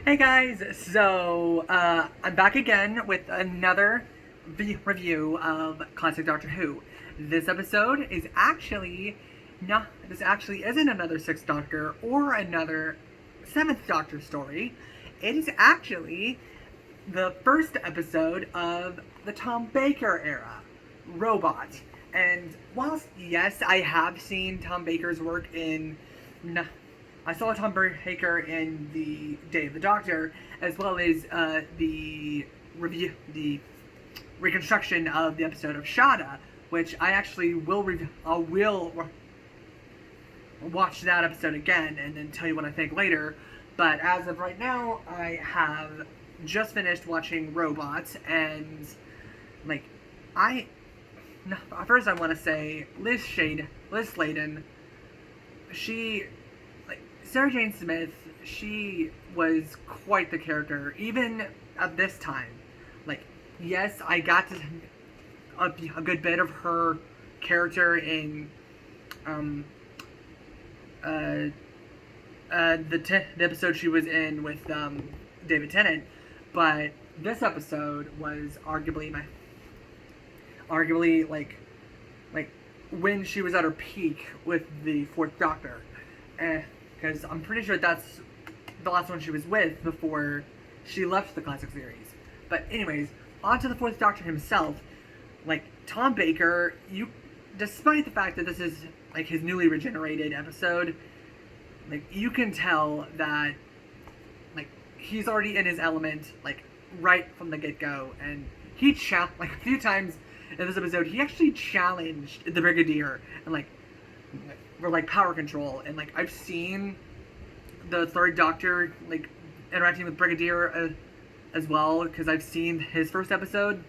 Hey guys, I'm back again with another review of Classic Doctor Who. This episode is actually not. This actually isn't another Sixth Doctor or another Seventh Doctor story. It is actually the first episode of the Tom Baker era, Robot. And whilst yes, I have seen Tom Baker's work in I saw Tom Baker in the Day of the Doctor, as well as the reconstruction of the episode of Shada, which I actually will watch that episode again and then tell you what I think later. But as of right now, I have just finished watching Robots, and like I first I want to say Liz Sladen, she Sarah Jane Smith, she was quite the character, even at this time. Like, yes, I got to a good bit of her character in um, uh, the episode she was in with David Tennant, but this episode was arguably like when she was at her peak with the Fourth Doctor, because I'm pretty sure that's the last one she was with before she left the classic series. But anyways, on to the Fourth Doctor himself. Like Tom Baker, despite the fact that this is like his newly regenerated episode, like you can tell that like he's already in his element, like right from the get go, and like a few times in this episode he actually challenged the Brigadier and for like power control, and like I've seen the Third Doctor like interacting with Brigadier as well, because I've seen his first episode,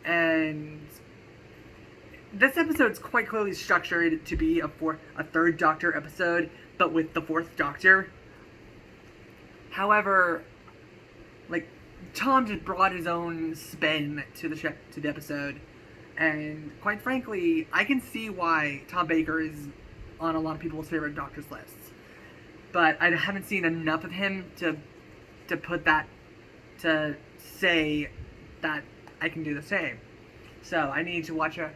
and this episode's quite clearly structured to be a Third Doctor episode, but with the Fourth Doctor. However, like Tom just brought his own spin to the episode, and quite frankly, I can see why Tom Baker is on a lot of people's favorite Doctors lists. But I haven't seen enough of him to put that to say that I can do the same. So I need to watch a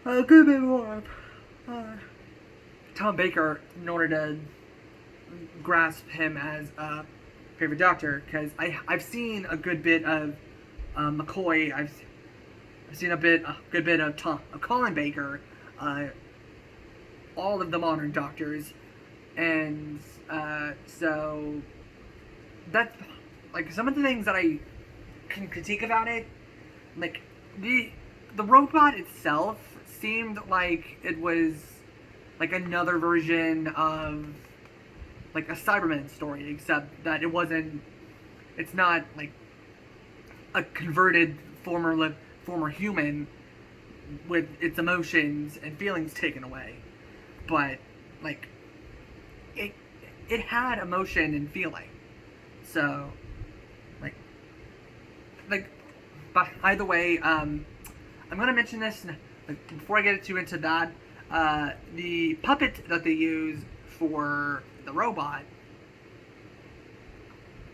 good bit more of Tom Baker in order to grasp him as a favorite Doctor, because I've seen a good bit of McCoy. I've seen a good bit of Colin Baker, all of the modern Doctors, and so that's like some of the things that I can critique about it. Like the robot itself seemed like it was like another version of like a Cyberman story, except that it's not like a converted former human with its emotions and feelings taken away, but like it it had emotion and feeling. So like like by the way, I'm gonna mention this like, before I get too into that. The puppet that they use for the robot,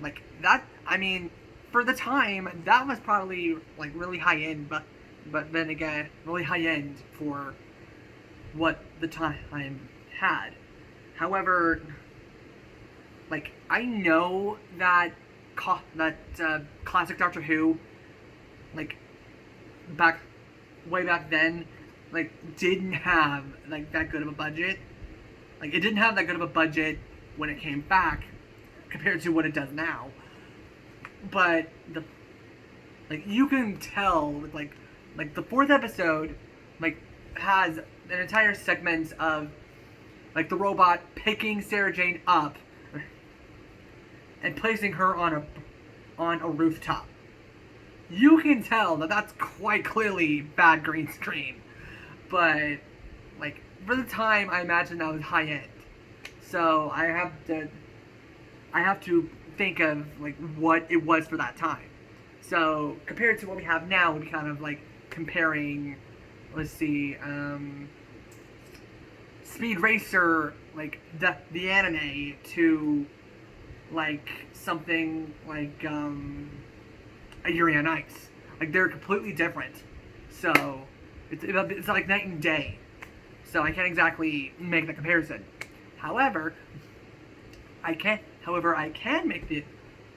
like that. I mean, for the time, that was probably like really high end, but then again, really high end for what the time had. However, like I know that classic Doctor Who, like back way back then, like didn't have like that good of a budget. Like it didn't have that good of a budget when it came back compared to what it does now. But the like you can tell like the fourth episode like has an entire segment of like the robot picking Sarah Jane up and placing her on a rooftop. You can tell that that's quite clearly bad green screen, but like for the time, I imagine that was high end. So I have to think of like what it was for that time. So compared to what we have now, we'd be kind of like comparing, let's see, Speed Racer, like the anime, to like something like a Yuri on Ice. Like they're completely different. So it's like night and day. So I can't exactly make the comparison. However, I can make the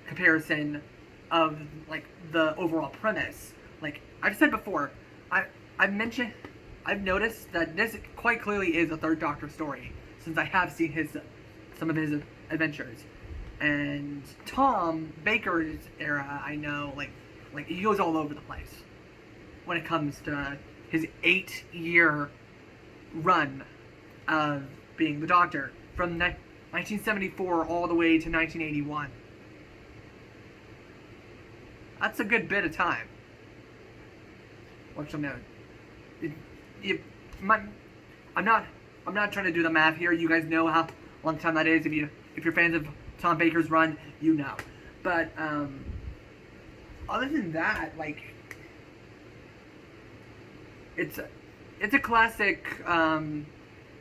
comparison of like the overall premise. Like I've said before, I've noticed that this quite clearly is a Third Doctor story since I have seen some of his adventures. And Tom Baker's era, I know, like he goes all over the place when it comes to his 8-year run of being the Doctor from 1974 all the way to 1981. That's a good bit of time. What you'll note, I'm not trying to do the math here. You guys know how long time that is. If you're fans of Tom Baker's run, you know. But other than that, like it's a classic.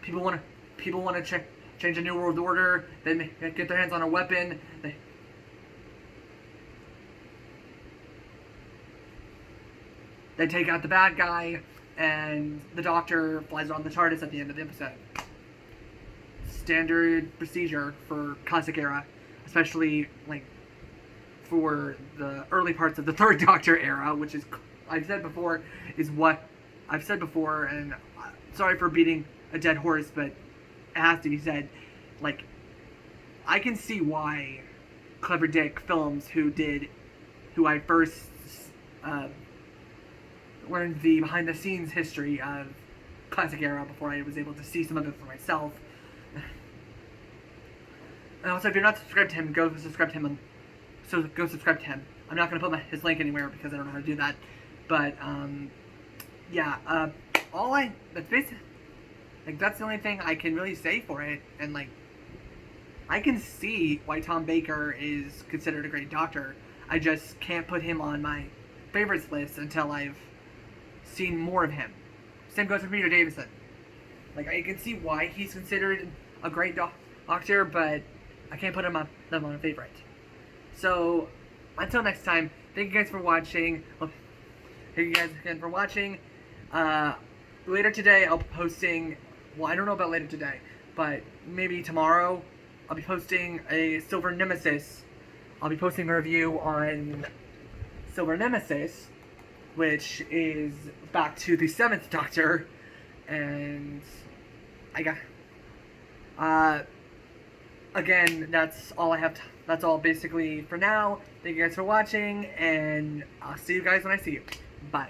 People want to change a new world order. They get their hands on a weapon. They take out the bad guy, and the Doctor flies on the TARDIS at the end of the episode. Standard procedure for classic era, especially like for the early parts of the Third Doctor era, which is I've said before, and sorry for beating a dead horse, but it has to be said. Like, I can see why Clever Dick Films, who I first learned the behind-the-scenes history of classic era before I was able to see some of it for myself. And also, if you're not subscribed to him, go subscribe to him. Go subscribe to him. I'm not going to put his link anywhere because I don't know how to do that. But, yeah, that's basically, like, that's the only thing I can really say for it. And, like, I can see why Tom Baker is considered a great Doctor. I just can't put him on my favorites list until I've seen more of him. Same goes for Peter Davison. Like, I can see why he's considered a great Doctor, but I can't put him on a favorite. So, until next time, thank you guys for watching. Thank you guys again for watching. Later today, I'll be posting, well, I don't know about later today, but maybe tomorrow, I'll be posting a Silver Nemesis. I'll be posting a review on Silver Nemesis, which is back to the 7th Doctor, and again, that's all I have. That's all basically for now. Thank you guys for watching, and I'll see you guys when I see you. Bye.